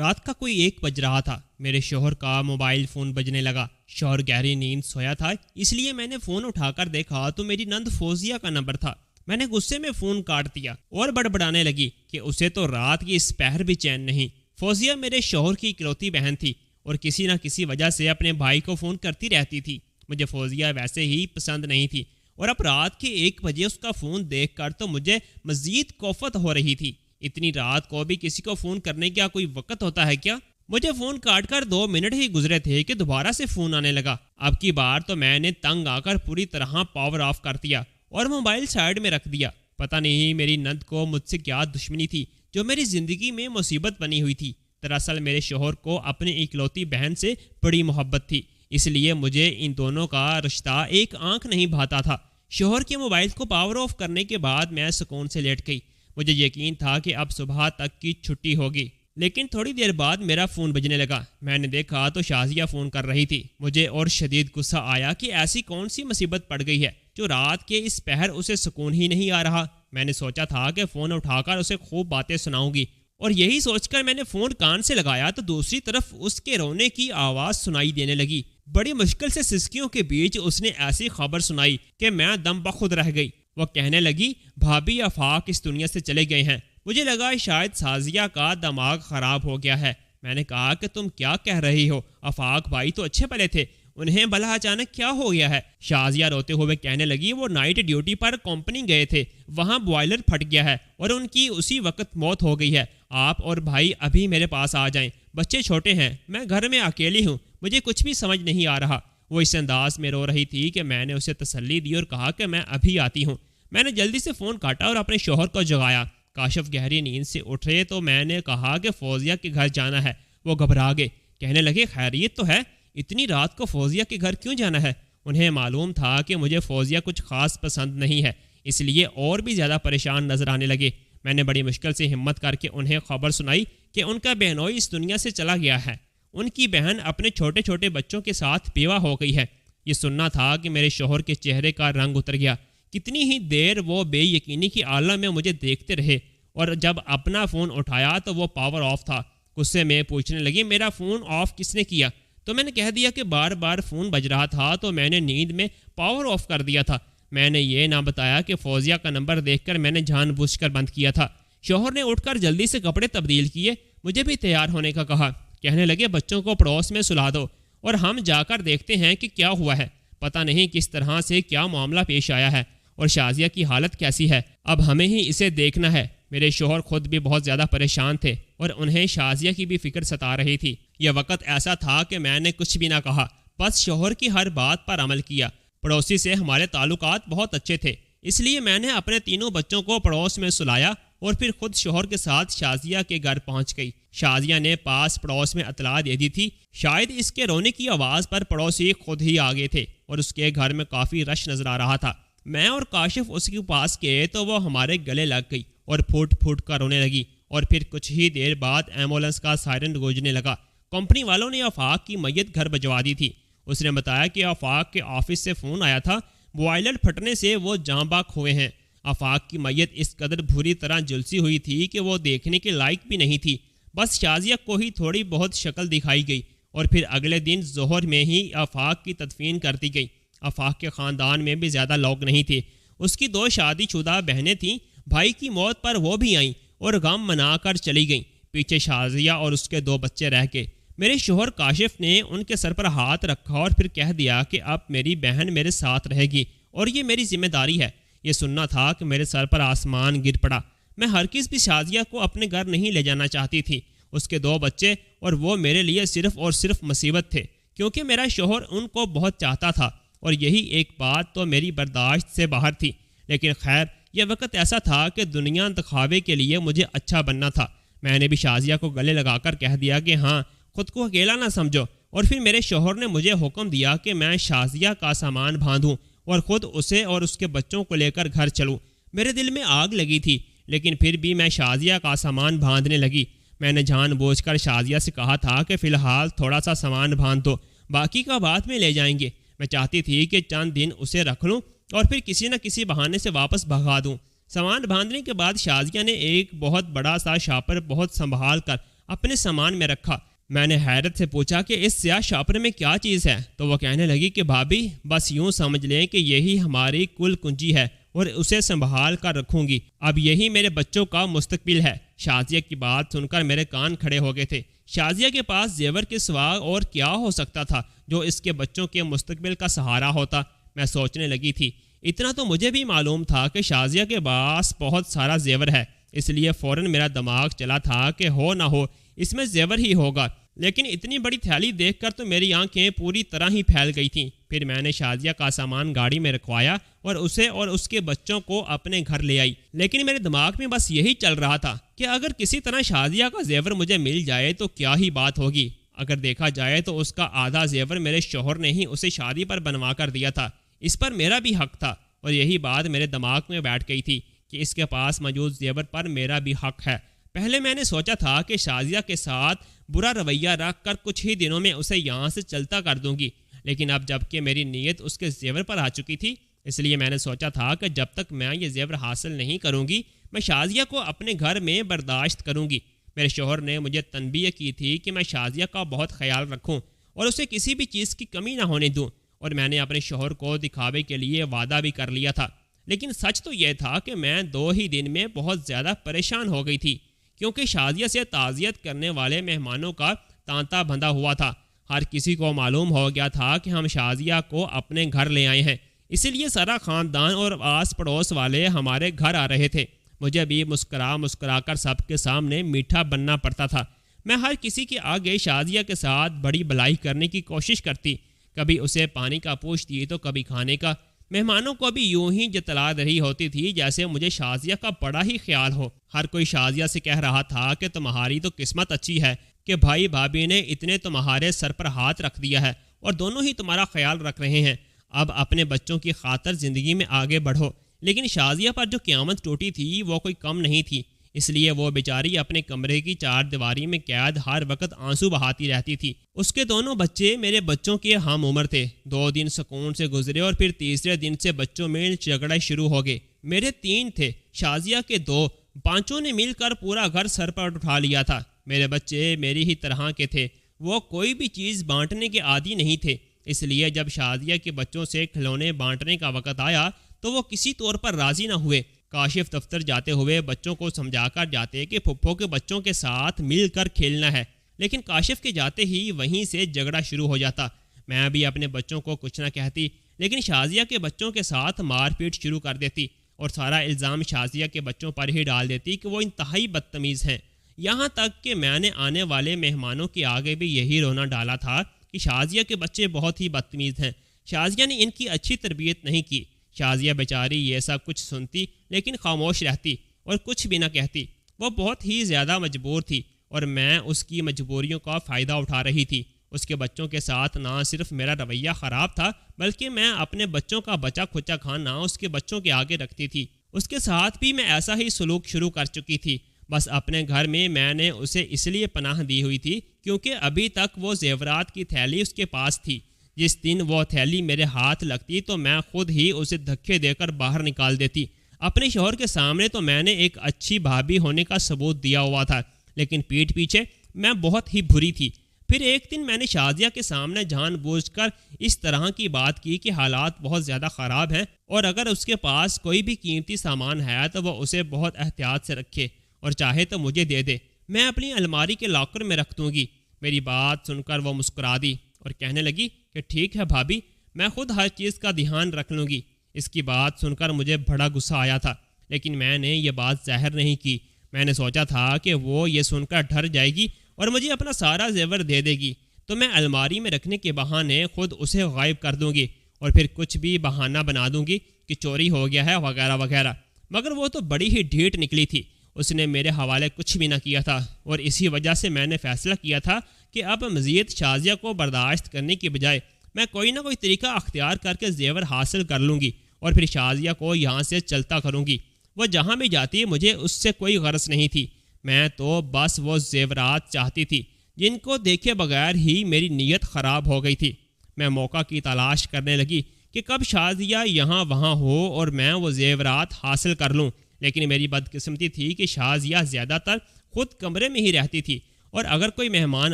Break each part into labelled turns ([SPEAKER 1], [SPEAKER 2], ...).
[SPEAKER 1] رات کا کوئی 1 بج رہا تھا۔ میرے شوہر کا موبائل فون بجنے لگا۔ شوہر گہری نیند سویا تھا، اس لیے میں نے فون اٹھا کر دیکھا تو میری نند فوزیہ کا نمبر تھا۔ میں نے غصے میں فون کاٹ دیا اور بڑبڑانے لگی کہ اسے تو رات کی اس پہر بھی چین نہیں۔ فوزیہ میرے شوہر کی اکلوتی بہن تھی اور کسی نہ کسی وجہ سے اپنے بھائی کو فون کرتی رہتی تھی۔ مجھے فوزیہ ویسے ہی پسند نہیں تھی اور اب رات کے 1 بجے اس کا فون دیکھ کر تو مجھے مزید کوفت ہو رہی تھی۔ اتنی رات کو بھی کسی کو فون کرنے کا کوئی وقت ہوتا ہے کیا؟ مجھے فون کاٹ کر 2 منٹ ہی گزرے تھے کہ دوبارہ سے فون آنے لگا۔ اب کی بار تو میں نے تنگ آ کر پوری طرح پاور آف کر دیا اور موبائل سائیڈ میں رکھ دیا۔ پتہ نہیں میری نند کو مجھ سے کیا دشمنی تھی جو میری زندگی میں مصیبت بنی ہوئی تھی۔ دراصل میرے شوہر کو اپنی اکلوتی بہن سے بڑی محبت تھی، اس لیے مجھے ان دونوں کا رشتہ ایک آنکھ نہیں بھاتا تھا۔ شوہر کے موبائل کو پاور آف کرنے کے بعد میں سکون سے لیٹ گئی۔ مجھے یقین تھا کہ اب صبح تک کی چھٹی ہوگی، لیکن تھوڑی دیر بعد میرا فون بجنے لگا۔ میں نے دیکھا تو شازیہ فون کر رہی تھی۔ مجھے اور شدید غصہ آیا کہ ایسی کون سی مصیبت پڑ گئی ہے جو رات کے اس پہر اسے سکون ہی نہیں آ رہا۔ میں نے سوچا تھا کہ فون اٹھا کر اسے خوب باتیں سناؤں گی، اور یہی سوچ کر میں نے فون کان سے لگایا تو دوسری طرف اس کے رونے کی آواز سنائی دینے لگی۔ بڑی مشکل سے سسکیوں کے بیچ اس نے ایسی خبر سنائی کہ میں دم بخود رہ گئی۔ وہ کہنے لگی، بھابھی آفاق اس دنیا سے چلے گئے ہیں۔ مجھے لگا شاید شازیہ کا دماغ خراب ہو گیا ہے۔ میں نے کہا کہ تم کیا کہہ رہی ہو؟ آفاق بھائی تو اچھے بھلے تھے، انہیں بھلا اچانک کیا ہو گیا ہے؟ شازیہ روتے ہوئے کہنے لگی، وہ نائٹ ڈیوٹی پر کمپنی گئے تھے، وہاں بوائلر پھٹ گیا ہے اور ان کی اسی وقت موت ہو گئی ہے۔ آپ اور بھائی ابھی میرے پاس آ جائیں، بچے چھوٹے ہیں، میں گھر میں اکیلی ہوں، مجھے کچھ بھی سمجھ نہیں آ رہا۔ وہ اس انداز میں رو رہی تھی کہ میں نے اسے تسلی دی اور کہا کہ میں ابھی آتی ہوں۔ میں نے جلدی سے فون کاٹا اور اپنے شوہر کو جگایا۔ کاشف گہری نیند سے اٹھے تو میں نے کہا کہ فوزیہ کے گھر جانا ہے۔ وہ گھبرا گئے، کہنے لگے، خیریت تو ہے؟ اتنی رات کو فوزیہ کے گھر کیوں جانا ہے؟ انہیں معلوم تھا کہ مجھے فوزیہ کچھ خاص پسند نہیں ہے، اس لیے اور بھی زیادہ پریشان نظر آنے لگے۔ میں نے بڑی مشکل سے ہمت کر کے انہیں خبر سنائی کہ ان کا بہنوئی اس دنیا سے چلا گیا ہے۔ ان کی بہن اپنے چھوٹے چھوٹے بچوں کے ساتھ بیوہ ہو گئی ہے۔ یہ سننا تھا کہ میرے شوہر کے چہرے کا رنگ اتر گیا۔ کتنی ہی دیر وہ بے یقینی کی عالم میں مجھے دیکھتے رہے، اور جب اپنا فون اٹھایا تو وہ پاور آف تھا۔ غصے میں پوچھنے لگی، میرا فون آف کس نے کیا؟ تو میں نے کہہ دیا کہ بار بار فون بج رہا تھا تو میں نے نیند میں پاور آف کر دیا تھا۔ میں نے یہ نہ بتایا کہ فوزیہ کا نمبر دیکھ کر میں نے جان بوجھ کر بند کیا تھا۔ شوہر نے اٹھ کر جلدی سے کپڑے تبدیل کیے، مجھے بھی تیار ہونے کا کہا۔ کہنے لگے، بچوں کو پڑوس میں سلا دو اور ہم جا کر دیکھتے ہیں کہ کیا ہوا ہے۔ پتہ نہیں کس طرح سے کیا معاملہ پیش آیا ہے اور شازیہ کی حالت کیسی ہے، اب ہمیں ہی اسے دیکھنا ہے۔ میرے شوہر خود بھی بہت زیادہ پریشان تھے اور انہیں شازیہ کی بھی فکر ستا رہی تھی۔ یہ وقت ایسا تھا کہ میں نے کچھ بھی نہ کہا، بس شوہر کی ہر بات پر عمل کیا۔ پڑوسی سے ہمارے تعلقات بہت اچھے تھے، اس لیے میں نے اپنے تینوں بچوں کو پڑوس میں سلایا اور پھر خود شوہر کے ساتھ شازیہ کے گھر پہنچ گئی۔ شازیہ نے پاس پڑوس میں اطلاع دے دی تھی۔ شاید اس کے رونے کی آواز پر پڑوسی خود ہی آگے تھے اور اس کے گھر میں کافی رش نظر آ رہا تھا۔ میں اور کاشف اس کے پاس گئے تو وہ ہمارے گلے لگ گئی اور پھوٹ پھوٹ کر رونے لگی، اور پھر کچھ ہی دیر بعد ایمبولنس کا سائرن گونجنے لگا۔ کمپنی والوں نے آفاق کی میت گھر بھجوا دی تھی۔ اس نے بتایا کہ آفاق کے آفس سے فون آیا تھا، بوائلر پھٹنے سے وہ جاں باک ہوئے ہیں۔ آفاق کی میت اس قدر بری طرح جلسی ہوئی تھی کہ وہ دیکھنے کے لائق بھی نہیں تھی، بس شازیہ کو ہی تھوڑی بہت شکل دکھائی گئی، اور پھر اگلے دن ظہر میں ہی آفاق کی تدفین کر دی گئی۔ آفاق کے خاندان میں بھی زیادہ لوگ نہیں تھے، اس کی 2 شادی شدہ بہنیں تھیں۔ بھائی کی موت پر وہ بھی آئیں اور غم منا کر چلی گئیں۔ پیچھے شازیہ اور اس کے 2 بچے رہ گئے۔ میرے شوہر کاشف نے ان کے سر پر ہاتھ رکھا اور پھر کہہ دیا کہ اب میری بہن میرے ساتھ رہے گی اور یہ میری ذمہ داری ہے۔ یہ سننا تھا کہ میرے سر پر آسمان گر پڑا۔ میں ہرگز بھی شازیہ کو اپنے گھر نہیں لے جانا چاہتی تھی۔ اس کے 2 بچے اور وہ میرے لیے صرف اور صرف مصیبت تھے، کیونکہ میرا شوہر ان کو بہت چاہتا تھا، اور یہی ایک بات تو میری برداشت سے باہر تھی۔ لیکن خیر، یہ وقت ایسا تھا کہ دنیا دکھاوے کے لیے مجھے اچھا بننا تھا۔ میں نے بھی شازیہ کو گلے لگا کر کہہ دیا کہ ہاں، خود کو اکیلا نہ سمجھو، اور پھر میرے شوہر نے مجھے حکم دیا کہ میں شازیہ کا سامان باندھوں اور خود اسے اور اس کے بچوں کو لے کر گھر چلوں۔ میرے دل میں آگ لگی تھی، لیکن پھر بھی میں شازیہ کا سامان باندھنے لگی۔ میں نے جان بوجھ کر شازیہ سے کہا تھا کہ فی الحال تھوڑا سا سامان باندھ دو، باقی کا بعد میں لے جائیں گے۔ میں چاہتی تھی کہ چند دن اسے رکھ لوں اور پھر کسی نہ کسی بہانے سے واپس بھگا دوں۔ سامان باندھنے کے بعد شازیہ نے ایک بہت بڑا سا شاپر بہت سنبھال کر اپنے سامان میں رکھا۔ میں نے حیرت سے پوچھا کہ اس سیاہ شاپر میں کیا چیز ہے، تو وہ کہنے لگی کہ بھابھی بس یوں سمجھ لیں کہ یہی ہماری کل کنجی ہے اور اسے سنبھال کر رکھوں گی، اب یہی میرے بچوں کا مستقبل ہے۔ شازیہ کی بات سن کر میرے کان کھڑے ہو گئے تھے۔ شازیہ کے پاس زیور کے سوا اور کیا ہو سکتا تھا جو اس کے بچوں کے مستقبل کا سہارا ہوتا؟ میں سوچنے لگی تھی۔ اتنا تو مجھے بھی معلوم تھا کہ شازیہ کے پاس بہت سارا زیور ہے، اس لیے فوراً میرا دماغ چلا تھا کہ ہو نہ ہو اس میں زیور ہی ہوگا، لیکن اتنی بڑی تھیلی دیکھ کر تو میری آنکھیں پوری طرح ہی پھیل گئی تھیں۔ پھر میں نے شازیہ کا سامان گاڑی میں رکھوایا اور اسے اور اس کے بچوں کو اپنے گھر لے آئی، لیکن میرے دماغ میں بس یہی چل رہا تھا کہ اگر کسی طرح شازیہ کا زیور مجھے مل جائے تو کیا ہی بات ہوگی۔ اگر دیکھا جائے تو اس کا آدھا زیور میرے شوہر نے ہی اسے شادی پر بنوا کر دیا تھا، اس پر میرا بھی حق تھا، اور یہی بات میرے دماغ میں بیٹھ گئی تھی کہ اس کے پاس موجود زیور پر میرا بھی حق ہے۔ پہلے میں نے سوچا تھا کہ شازیہ کے ساتھ برا رویہ رکھ کر کچھ ہی دنوں میں اسے یہاں سے چلتا کر دوں گی، لیکن اب جب کہ میری نیت اس کے زیور پر آ چکی تھی، اس لیے میں نے سوچا تھا کہ جب تک میں یہ زیور حاصل نہیں کروں گی میں شازیہ کو اپنے گھر میں برداشت کروں گی۔ میرے شوہر نے مجھے تنبیہ کی تھی کہ میں شازیہ کا بہت خیال رکھوں اور اسے کسی بھی چیز کی کمی نہ ہونے دوں، اور میں نے اپنے شوہر کو دکھاوے کے لیے وعدہ بھی کر لیا تھا، لیکن سچ تو یہ تھا کہ میں 2 ہی دن میں بہت زیادہ پریشان ہو گئی تھی، کیونکہ شازیہ سے تعزیت کرنے والے مہمانوں کا تانتا بندھا ہوا تھا۔ ہر کسی کو معلوم ہو گیا تھا کہ ہم شازیہ کو اپنے گھر لے آئے ہیں، اسی لیے سارا خاندان اور آس پڑوس والے ہمارے گھر آ رہے تھے۔ مجھے بھی مسکرا کر سب کے سامنے میٹھا بننا پڑتا تھا۔ میں ہر کسی کے آگے شازیہ کے ساتھ بڑی بھلائی کرنے کی کوشش کرتی، کبھی اسے پانی کا پوچھتی تو کبھی کھانے کا۔ مہمانوں کو بھی یوں ہی جتلا رہی ہوتی تھی جیسے مجھے شازیہ کا بڑا ہی خیال ہو۔ ہر کوئی شازیہ سے کہہ رہا تھا کہ تمہاری تو قسمت اچھی ہے کہ بھائی بھابھی نے اتنے تمہارے سر پر ہاتھ رکھ دیا ہے اور دونوں ہی تمہارا خیال رکھ رہے ہیں، اب اپنے بچوں کی خاطر زندگی میں آگے بڑھو۔ لیکن شازیہ پر جو قیامت ٹوٹی تھی وہ کوئی کم نہیں تھی، اس لیے وہ بیچاری اپنے کمرے کی 4 دیواری میں قید ہر وقت آنسو بہاتی رہتی تھی۔ اس کے دونوں بچے میرے بچوں کے ہم عمر تھے۔ 2 دن سکون سے گزرے اور پھر تیسرے دن سے بچوں میں جھگڑے شروع ہو گئے۔ میرے 3 تھے، شازیہ کے 2، پانچوں نے مل کر پورا گھر سر پر اٹھا لیا تھا۔ میرے بچے میری ہی طرح کے تھے، وہ کوئی بھی چیز بانٹنے کے عادی نہیں تھے، اس لیے جب شازیہ کے بچوں سے کھلونے بانٹنے کا وقت آیا تو وہ کسی طور پر راضی نہ ہوئے۔ کاشف دفتر جاتے ہوئے بچوں کو سمجھا کر جاتے کہ پھپھو کے بچوں کے ساتھ مل کر کھیلنا ہے، لیکن کاشف کے جاتے ہی وہیں سے جھگڑا شروع ہو جاتا۔ میں بھی اپنے بچوں کو کچھ نہ کہتی، لیکن شازیہ کے بچوں کے ساتھ مار پیٹ شروع کر دیتی اور سارا الزام شازیہ کے بچوں پر ہی ڈال دیتی کہ وہ انتہائی بدتمیز ہیں۔ یہاں تک کہ میں نے آنے والے مہمانوں کے آگے بھی یہی رونا ڈالا تھا کہ شازیہ کے بچے بہت ہی بدتمیز ہیں، شازیہ نے ان کی اچھی تربیت نہیں کی۔ شازیہ بیچاری یہ سب کچھ سنتی لیکن خاموش رہتی اور کچھ بھی نہ کہتی۔ وہ بہت ہی زیادہ مجبور تھی اور میں اس کی مجبوریوں کا فائدہ اٹھا رہی تھی۔ اس کے بچوں کے ساتھ نہ صرف میرا رویہ خراب تھا بلکہ میں اپنے بچوں کا بچا کھچا کھانا اس کے بچوں کے آگے رکھتی تھی۔ اس کے ساتھ بھی میں ایسا ہی سلوک شروع کر چکی تھی۔ بس اپنے گھر میں نے اسے اس لیے پناہ دی ہوئی تھی کیونکہ ابھی تک وہ زیورات کی تھیلی اس کے پاس تھی۔ جس دن وہ تھیلی میرے ہاتھ لگتی تو میں خود ہی اسے دھکے دے کر باہر نکال دیتی۔ اپنے شوہر کے سامنے تو میں نے ایک اچھی بھابھی ہونے کا ثبوت دیا ہوا تھا، لیکن پیٹھ پیچھے میں بہت ہی بری تھی۔ پھر ایک دن میں نے شازیہ کے سامنے جان بوجھ کر اس طرح کی بات کی کہ حالات بہت زیادہ خراب ہیں اور اگر اس کے پاس کوئی بھی قیمتی سامان ہے تو وہ اسے بہت احتیاط سے رکھے اور چاہے تو مجھے دے دے، میں اپنی الماری کے لاکر میں رکھ دوں گی۔ میری بات سن کر وہ مسکرا دی اور کہنے لگی کہ ٹھیک ہے بھابھی، میں خود ہر چیز کا دھیان رکھ لوں گی۔ اس کی بات سن کر مجھے بڑا غصہ آیا تھا، لیکن میں نے یہ بات ظاہر نہیں کی۔ میں نے سوچا تھا کہ وہ یہ سن کر ڈر جائے گی اور مجھے اپنا سارا زیور دے دے گی تو میں الماری میں رکھنے کے بہانے خود اسے غائب کر دوں گی اور پھر کچھ بھی بہانہ بنا دوں گی کہ چوری ہو گیا ہے وغیرہ وغیرہ۔ مگر وہ تو بڑی ہی ڈھیٹ نکلی تھی، اس نے میرے حوالے کچھ بھی نہ کیا تھا اور اسی وجہ سے میں نے فیصلہ کیا تھا کہ اب مزید شازیہ کو برداشت کرنے کی بجائے میں کوئی نہ کوئی طریقہ اختیار کر کے زیور حاصل کر لوں گی اور پھر شازیہ کو یہاں سے چلتا کروں گی۔ وہ جہاں بھی جاتی مجھے اس سے کوئی غرض نہیں تھی، میں تو بس وہ زیورات چاہتی تھی جن کو دیکھے بغیر ہی میری نیت خراب ہو گئی تھی۔ میں موقع کی تلاش کرنے لگی کہ کب شازیہ یہاں وہاں ہو اور میں وہ زیورات حاصل کر لوں، لیکن میری بدقسمتی تھی کہ شازیہ زیادہ تر خود کمرے میں ہی رہتی تھی اور اگر کوئی مہمان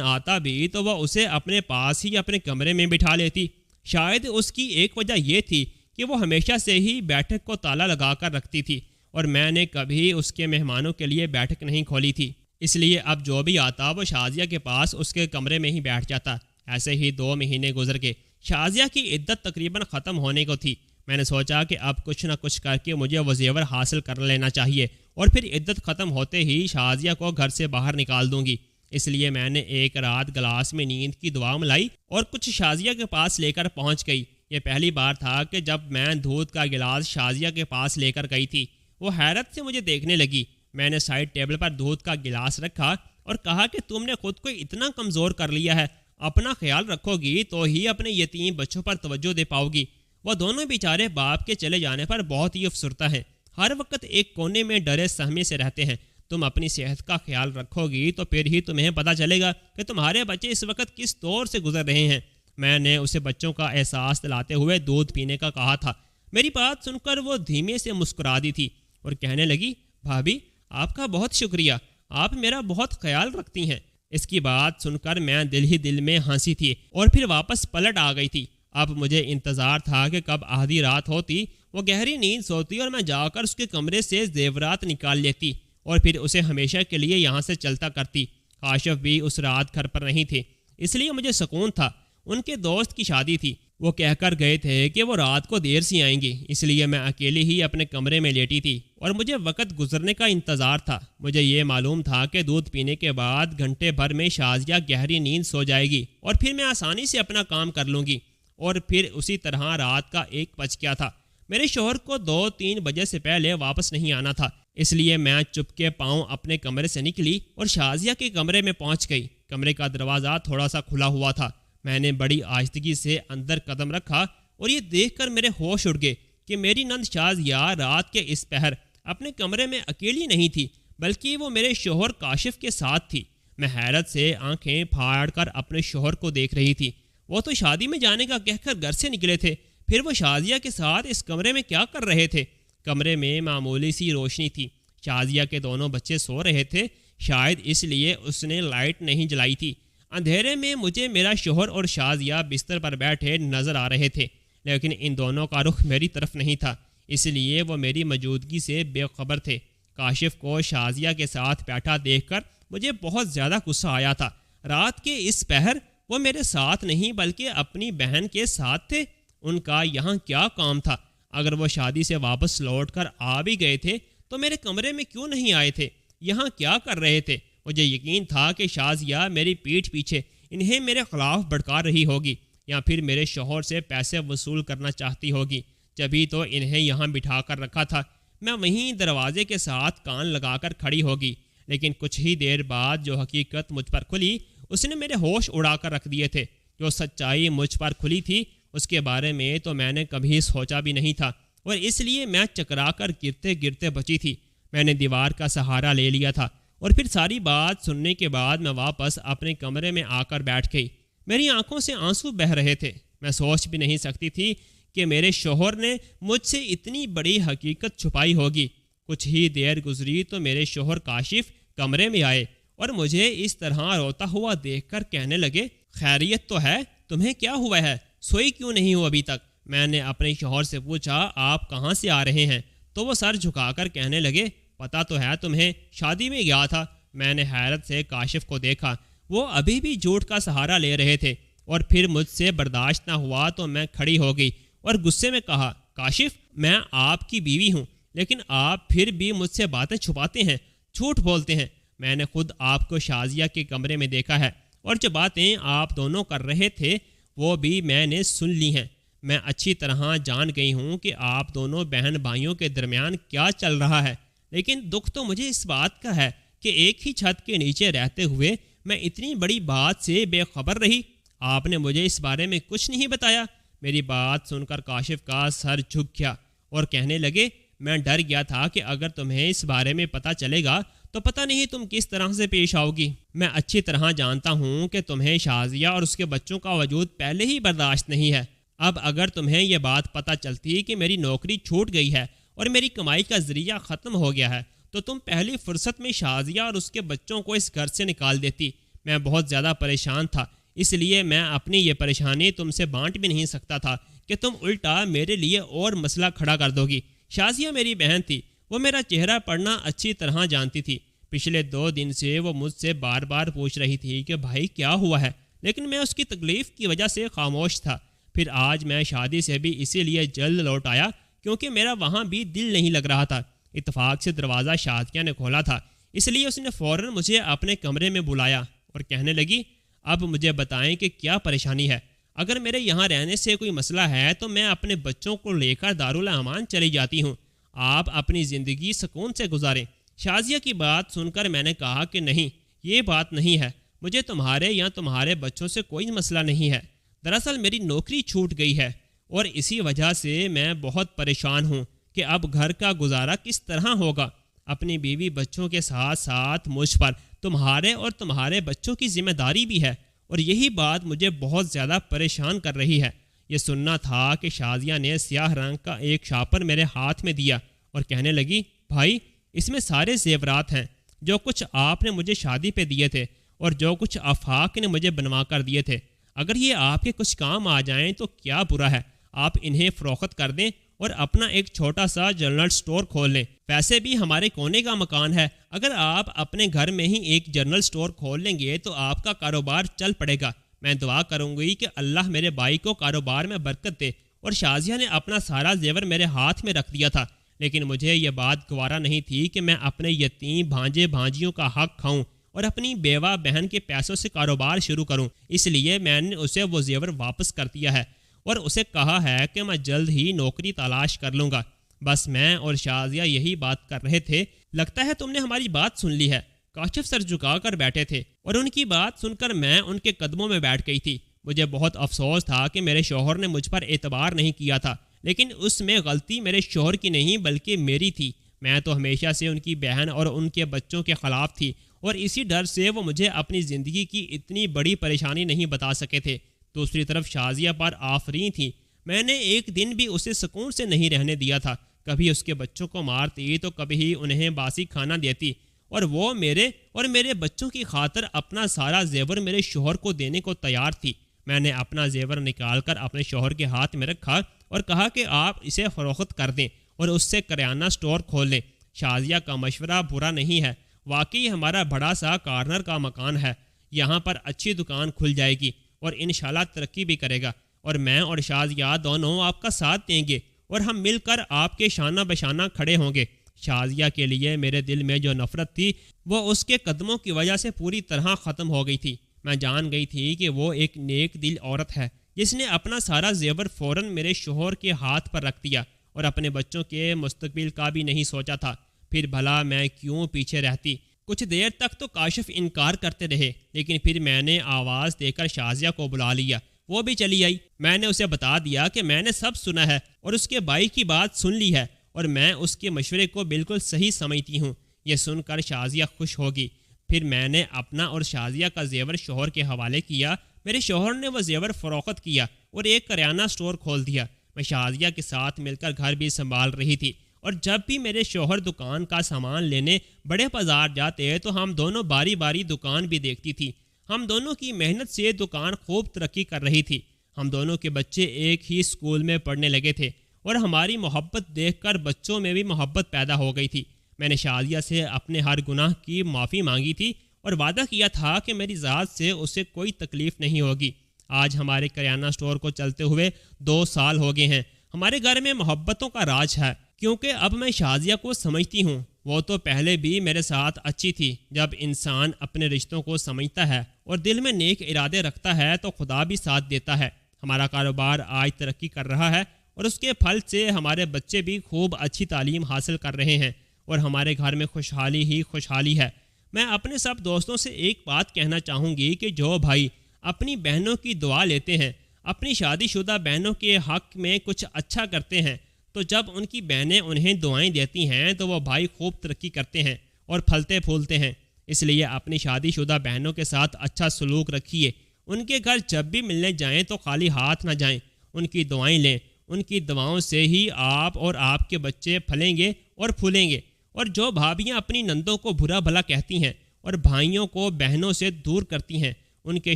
[SPEAKER 1] آتا بھی تو وہ اسے اپنے پاس ہی اپنے کمرے میں بٹھا لیتی۔ شاید اس کی ایک وجہ یہ تھی کہ وہ ہمیشہ سے ہی بیٹھک کو تالا لگا کر رکھتی تھی اور میں نے کبھی اس کے مہمانوں کے لیے بیٹھک نہیں کھولی تھی، اس لیے اب جو بھی آتا وہ شازیہ کے پاس اس کے کمرے میں ہی بیٹھ جاتا۔ ایسے ہی 2 مہینے گزر گئے۔ شازیہ کی عدت تقریباً ختم ہونے کو تھی۔ میں نے سوچا کہ اب کچھ نہ کچھ کر کے مجھے وہ زیور حاصل کر لینا چاہیے اور پھر عدت ختم ہوتے ہی شازیہ کو گھر سے باہر نکال دوں گی۔ اس لیے میں نے ایک رات گلاس میں نیند کی دعا ملائی اور کچھ شازیہ کے پاس لے کر پہنچ گئی۔ یہ پہلی بار تھا کہ جب میں دودھ کا گلاس شازیہ کے پاس لے کر گئی تھی۔ وہ حیرت سے مجھے دیکھنے لگی۔ میں نے سائڈ ٹیبل پر دودھ کا گلاس رکھا اور کہا کہ تم نے خود کو اتنا کمزور کر لیا ہے، اپنا خیال رکھو گی تو ہی اپنے یتیم بچوں پر توجہ دے پاؤ گی۔ وہ دونوں بیچارے باپ کے چلے جانے پر بہت ہی افسردہ ہیں، ہر وقت ایک کونے میں ڈرے سہمے سے رہتے ہیں۔ تم اپنی صحت کا خیال رکھو گی تو پھر ہی تمہیں پتہ چلے گا کہ تمہارے بچے اس وقت کس دور سے گزر رہے ہیں۔ میں نے اسے بچوں کا احساس دلاتے ہوئے دودھ پینے کا کہا تھا۔ میری بات سن کر وہ دھیمے سے مسکرا دی تھی اور کہنے لگی، بھابھی آپ کا بہت شکریہ، آپ میرا بہت خیال رکھتی ہیں۔ اس کی بات سن کر میں دل ہی دل میں ہنسی تھی اور پھر واپس پلٹ آ گئی تھی۔ اب مجھے انتظار تھا کہ کب آدھی رات ہوتی، وہ گہری نیند سوتی اور میں جا کر اس کے کمرے سے زیورات نکال لیتی اور پھر اسے ہمیشہ کے لیے یہاں سے چلتا کرتی۔ کاشف بھی اس رات گھر پر نہیں تھے، اس لیے مجھے سکون تھا۔ ان کے دوست کی شادی تھی، وہ کہہ کر گئے تھے کہ وہ رات کو دیر سے آئیں گے، اس لیے میں اکیلی ہی اپنے کمرے میں لیٹی تھی اور مجھے وقت گزرنے کا انتظار تھا۔ مجھے یہ معلوم تھا کہ دودھ پینے کے بعد گھنٹے بھر میں شازیہ گہری نیند سو جائے گی اور پھر میں آسانی سے اپنا کام کر لوں گی۔ اور پھر اسی طرح رات کا 1 بج گیا تھا۔ میرے شوہر کو 2-3 بجے سے پہلے واپس نہیں آنا تھا، اس لیے میں چپ کے پاؤں اپنے کمرے سے نکلی اور شازیہ کے کمرے میں پہنچ گئی۔ کمرے کا دروازہ تھوڑا سا کھلا ہوا تھا۔ میں نے بڑی آہستگی سے اندر قدم رکھا اور یہ دیکھ کر میرے ہوش اڑ گئے کہ میری نند شازیہ رات کے اس پہر اپنے کمرے میں اکیلی نہیں تھی، بلکہ وہ میرے شوہر کاشف کے ساتھ تھی۔ میں حیرت سے آنکھیں پھاڑ کر اپنے شوہر کو دیکھ رہی تھی۔ وہ تو شادی میں جانے کا کہہ کر گھر سے نکلے تھے، پھر وہ شازیہ کے ساتھ اس کمرے میں کیا کر رہے تھے؟ کمرے میں معمولی سی روشنی تھی۔ شازیہ کے دونوں بچے سو رہے تھے، شاید اس لیے اس نے لائٹ نہیں جلائی تھی۔ اندھیرے میں مجھے میرا شوہر اور شازیہ بستر پر بیٹھے نظر آ رہے تھے، لیکن ان دونوں کا رخ میری طرف نہیں تھا، اس لیے وہ میری موجودگی سے بے خبر تھے۔ کاشف کو شازیہ کے ساتھ بیٹھا دیکھ کر مجھے بہت زیادہ غصہ آیا تھا۔ رات کے اس پہر وہ میرے ساتھ نہیں بلکہ اپنی بہن کے ساتھ تھے۔ ان کا یہاں کیا کام تھا؟ اگر وہ شادی سے واپس لوٹ کر آ بھی گئے تھے تو میرے کمرے میں کیوں نہیں آئے تھے؟ یہاں کیا کر رہے تھے؟ مجھے یقین تھا کہ شازیہ میری پیٹھ پیچھے انہیں میرے خلاف بھڑکا رہی ہوگی یا پھر میرے شوہر سے پیسے وصول کرنا چاہتی ہوگی، جبھی تو انہیں یہاں بٹھا کر رکھا تھا۔ میں وہیں دروازے کے ساتھ کان لگا کر کھڑی ہوگی، لیکن کچھ ہی دیر بعد جو حقیقت مجھ پر کھلی اس نے میرے ہوش اڑا کر رکھ دیے تھے۔ جو سچائی مجھ پر کھلی تھی اس کے بارے میں تو میں نے کبھی سوچا بھی نہیں تھا، اور اس لیے میں چکرا کر گرتے گرتے بچی تھی۔ میں نے دیوار کا سہارا لے لیا تھا اور پھر ساری بات سننے کے بعد میں واپس اپنے کمرے میں آ کر بیٹھ گئی۔ میری آنکھوں سے آنسو بہہ رہے تھے۔ میں سوچ بھی نہیں سکتی تھی کہ میرے شوہر نے مجھ سے اتنی بڑی حقیقت چھپائی ہوگی۔ کچھ ہی دیر گزری تو میرے شوہر کاشف کمرے میں آئے اور مجھے اس طرح روتا ہوا دیکھ کر کہنے لگے، خیریت تو ہے؟ تمہیں کیا ہوا ہے؟ سوئی کیوں نہیں ہو ابھی تک؟ میں نے اپنے شوہر سے پوچھا، آپ کہاں سے آ رہے ہیں؟ تو وہ سر جھکا کر کہنے لگے، پتہ تو ہے تمہیں، شادی میں گیا تھا۔ میں نے حیرت سے کاشف کو دیکھا، وہ ابھی بھی جھوٹ کا سہارا لے رہے تھے، اور پھر مجھ سے برداشت نہ ہوا تو میں کھڑی ہو گئی اور غصے میں کہا، کاشف میں آپ کی بیوی ہوں، لیکن آپ پھر بھی مجھ سے باتیں چھپاتے ہیں، جھوٹ بولتے ہیں۔ میں نے خود آپ کو شازیہ کے کمرے میں دیکھا ہے، اور جو باتیں آپ دونوں کر رہے تھے وہ بھی میں نے سن لی ہیں۔ میں اچھی طرح جان گئی ہوں کہ آپ دونوں بہن بھائیوں کے درمیان کیا چل رہا ہے، لیکن دکھ تو مجھے اس بات کا ہے کہ ایک ہی چھت کے نیچے رہتے ہوئے میں اتنی بڑی بات سے بے خبر رہی۔ آپ نے مجھے اس بارے میں کچھ نہیں بتایا۔ میری بات سن کر کاشف کا سر جھک گیا اور کہنے لگے، میں ڈر گیا تھا کہ اگر تمہیں اس بارے میں پتہ چلے گا تو پتہ نہیں تم کس طرح سے پیش آؤ گی۔ میں اچھی طرح جانتا ہوں کہ تمہیں شازیہ اور اس کے بچوں کا وجود پہلے ہی برداشت نہیں ہے۔ اب اگر تمہیں یہ بات پتہ چلتی کہ میری نوکری چھوٹ گئی ہے اور میری کمائی کا ذریعہ ختم ہو گیا ہے تو تم پہلی فرصت میں شازیہ اور اس کے بچوں کو اس گھر سے نکال دیتی۔ میں بہت زیادہ پریشان تھا، اس لیے میں اپنی یہ پریشانی تم سے بانٹ بھی نہیں سکتا تھا کہ تم الٹا میرے لیے اور مسئلہ کھڑا کر دو گی۔ شازیہ میری بہن تھی، وہ میرا چہرہ پڑھنا اچھی طرح جانتی تھی۔ پچھلے 2 دن سے وہ مجھ سے بار بار پوچھ رہی تھی کہ بھائی کیا ہوا ہے، لیکن میں اس کی تکلیف کی وجہ سے خاموش تھا۔ پھر آج میں شادی سے بھی اسی لیے جلد لوٹ آیا کیونکہ میرا وہاں بھی دل نہیں لگ رہا تھا۔ اتفاق سے دروازہ شازیہ نے کھولا تھا، اس لیے اس نے فوراً مجھے اپنے کمرے میں بلایا اور کہنے لگی، اب مجھے بتائیں کہ کیا پریشانی ہے۔ اگر میرے یہاں رہنے سے کوئی مسئلہ ہے تو میں اپنے بچوں کو لے کر دارالامان چلی جاتی ہوں، آپ اپنی زندگی سکون سے گزاریں۔ شازیہ کی بات سن کر میں نے کہا کہ نہیں، یہ بات نہیں ہے، مجھے تمہارے یا تمہارے بچوں سے کوئی مسئلہ نہیں ہے۔ دراصل میری نوکری چھوٹ گئی ہے اور اسی وجہ سے میں بہت پریشان ہوں کہ اب گھر کا گزارا کس طرح ہوگا۔ اپنی بیوی بچوں کے ساتھ ساتھ مجھ پر تمہارے اور تمہارے بچوں کی ذمہ داری بھی ہے، اور یہی بات مجھے بہت زیادہ پریشان کر رہی ہے۔ یہ سننا تھا کہ شازیہ نے سیاہ رنگ کا ایک شاپر میرے ہاتھ میں دیا اور کہنے لگی، بھائی اس میں سارے زیورات ہیں، جو کچھ آپ نے مجھے شادی پہ دیے تھے اور جو کچھ آفاق نے مجھے بنوا کر دیے تھے۔ اگر یہ آپ کے کچھ کام آ جائیں تو کیا برا ہے، آپ انہیں فروخت کر دیں اور اپنا ایک چھوٹا سا جنرل سٹور کھول لیں۔ ویسے بھی ہمارے کونے کا مکان ہے، اگر آپ اپنے گھر میں ہی ایک جنرل سٹور کھول لیں گے تو آپ کا کاروبار چل پڑے گا۔ میں دعا کروں گی کہ اللہ میرے بھائی کو کاروبار میں برکت دے۔ اور شازیہ نے اپنا سارا زیور میرے ہاتھ میں رکھ دیا تھا، لیکن مجھے یہ بات گوارا نہیں تھی کہ میں اپنے یتیم بھانجے بھانجیوں کا حق کھاؤں اور اپنی بیوہ بہن کے پیسوں سے کاروبار شروع کروں۔ اس لیے میں نے اسے وہ زیور واپس کر دیا ہے اور اسے کہا ہے کہ میں جلد ہی نوکری تلاش کر لوں گا۔ بس میں اور شازیہ یہی بات کر رہے تھے، لگتا ہے تم نے ہماری بات سن لی ہے۔ کاشف سر جھکا کر بیٹھے تھے اور ان کی بات سن کر میں ان کے قدموں میں بیٹھ گئی تھی۔ مجھے بہت افسوس تھا کہ میرے شوہر نے مجھ پر اعتبار نہیں کیا تھا، لیکن اس میں غلطی میرے شوہر کی نہیں بلکہ میری تھی۔ میں تو ہمیشہ سے ان کی بہن اور ان کے بچوں کے خلاف تھی، اور اسی ڈر سے وہ مجھے اپنی زندگی کی اتنی بڑی پریشانی نہیں بتا سکے تھے۔ دوسری طرف شازیہ پر آفرین تھی، میں نے ایک دن بھی اسے سکون سے نہیں رہنے دیا تھا۔ کبھی اس کے بچوں کو مارتی تو کبھی ہی انہیں باسی کھانا دیتی، اور وہ میرے اور میرے بچوں کی خاطر اپنا سارا زیور میرے شوہر کو دینے کو تیار تھی۔ میں نے اپنا زیور نکال کر اپنے شوہر کے ہاتھ میں رکھا اور کہا کہ آپ اسے فروخت کر دیں اور اس سے کریانہ سٹور کھول لیں۔ شازیہ کا مشورہ برا نہیں ہے، واقعی ہمارا بڑا سا کارنر کا مکان ہے، یہاں پر اچھی دکان کھل جائے گی اور انشاءاللہ ترقی بھی کرے گا، اور میں اور شازیہ دونوں آپ کا ساتھ دیں گے اور ہم مل کر آپ کے شانہ بشانہ کھڑے ہوں گے۔ شازیہ کے لیے میرے دل میں جو نفرت تھی وہ اس کے قدموں کی وجہ سے پوری طرح ختم ہو گئی تھی۔ میں جان گئی تھی کہ وہ ایک نیک دل عورت ہے جس نے اپنا سارا زیور فوراً میرے شوہر کے ہاتھ پر رکھ دیا اور اپنے بچوں کے مستقبل کا بھی نہیں سوچا تھا۔ پھر بھلا میں کیوں پیچھے رہتی؟ کچھ دیر تک تو کاشف انکار کرتے رہے، لیکن پھر میں نے آواز دے کر شازیہ کو بلا لیا، وہ بھی چلی آئی۔ میں نے اسے بتا دیا کہ میں نے سب سنا ہے اور اس کے بھائی کی بات سن لی ہے اور میں اس کے مشورے کو بالکل صحیح سمجھتی ہوں۔ یہ سن کر شازیہ خوش ہوگی۔ پھر میں نے اپنا اور شازیہ کا زیور شوہر کے حوالے کیا۔ میرے شوہر نے وہ زیور فروخت کیا اور ایک کریانہ سٹور کھول دیا۔ میں شازیہ کے ساتھ مل کر گھر بھی سنبھال رہی تھی، اور جب بھی میرے شوہر دکان کا سامان لینے بڑے بازار جاتے تو ہم دونوں باری باری دکان بھی دیکھتی تھی۔ ہم دونوں کی محنت سے دکان خوب ترقی کر رہی تھی۔ ہم دونوں کے بچے ایک ہی اسکول میں پڑھنے لگے تھے اور ہماری محبت دیکھ کر بچوں میں بھی محبت پیدا ہو گئی تھی۔ میں نے شازیہ سے اپنے ہر گناہ کی معافی مانگی تھی اور وعدہ کیا تھا کہ میری ذات سے اسے کوئی تکلیف نہیں ہوگی۔ آج ہمارے کریانہ سٹور کو چلتے ہوئے 2 سال ہو گئے ہیں۔ ہمارے گھر میں محبتوں کا راج ہے، کیونکہ اب میں شازیہ کو سمجھتی ہوں۔ وہ تو پہلے بھی میرے ساتھ اچھی تھی۔ جب انسان اپنے رشتوں کو سمجھتا ہے اور دل میں نیک ارادے رکھتا ہے تو خدا بھی ساتھ دیتا ہے۔ ہمارا کاروبار آج ترقی کر رہا ہے اور اس کے پھل سے ہمارے بچے بھی خوب اچھی تعلیم حاصل کر رہے ہیں اور ہمارے گھر میں خوشحالی ہی خوشحالی ہے۔ میں اپنے سب دوستوں سے ایک بات کہنا چاہوں گی کہ جو بھائی اپنی بہنوں کی دعا لیتے ہیں، اپنی شادی شدہ بہنوں کے حق میں کچھ اچھا کرتے ہیں، تو جب ان کی بہنیں انہیں دعائیں دیتی ہیں تو وہ بھائی خوب ترقی کرتے ہیں اور پھلتے پھولتے ہیں۔ اس لیے اپنی شادی شدہ بہنوں کے ساتھ اچھا سلوک رکھیے۔ ان کے گھر جب بھی ملنے جائیں تو خالی ہاتھ نہ جائیں، ان کی دعائیں لیں۔ ان کی دعاؤں سے ہی آپ اور آپ کے بچے پھلیں گے اور پھولیں گے۔ اور جو بھابیاں اپنی نندوں کو برا بھلا کہتی ہیں اور بھائیوں کو بہنوں سے دور کرتی ہیں۔ ان کے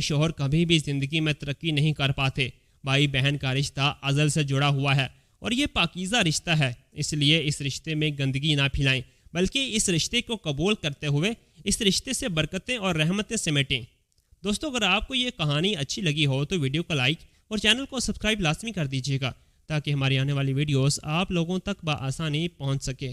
[SPEAKER 1] شوہر کبھی بھی زندگی میں ترقی نہیں کر پاتے۔ بھائی بہن کا رشتہ ازل سے جڑا ہوا ہے اور یہ پاکیزہ رشتہ ہے، اس لیے اس رشتے میں گندگی نہ پھیلائیں، بلکہ اس رشتے کو قبول کرتے ہوئے اس رشتے سے برکتیں اور رحمتیں سمیٹیں۔ دوستو، اگر آپ کو یہ کہانی اچھی لگی ہو تو ویڈیو کو لائک اور چینل کو سبسکرائب لازمی کر دیجیے گا، تاکہ ہماری آنے والی ویڈیوز آپ لوگوں تک بآسانی پہنچ سکے۔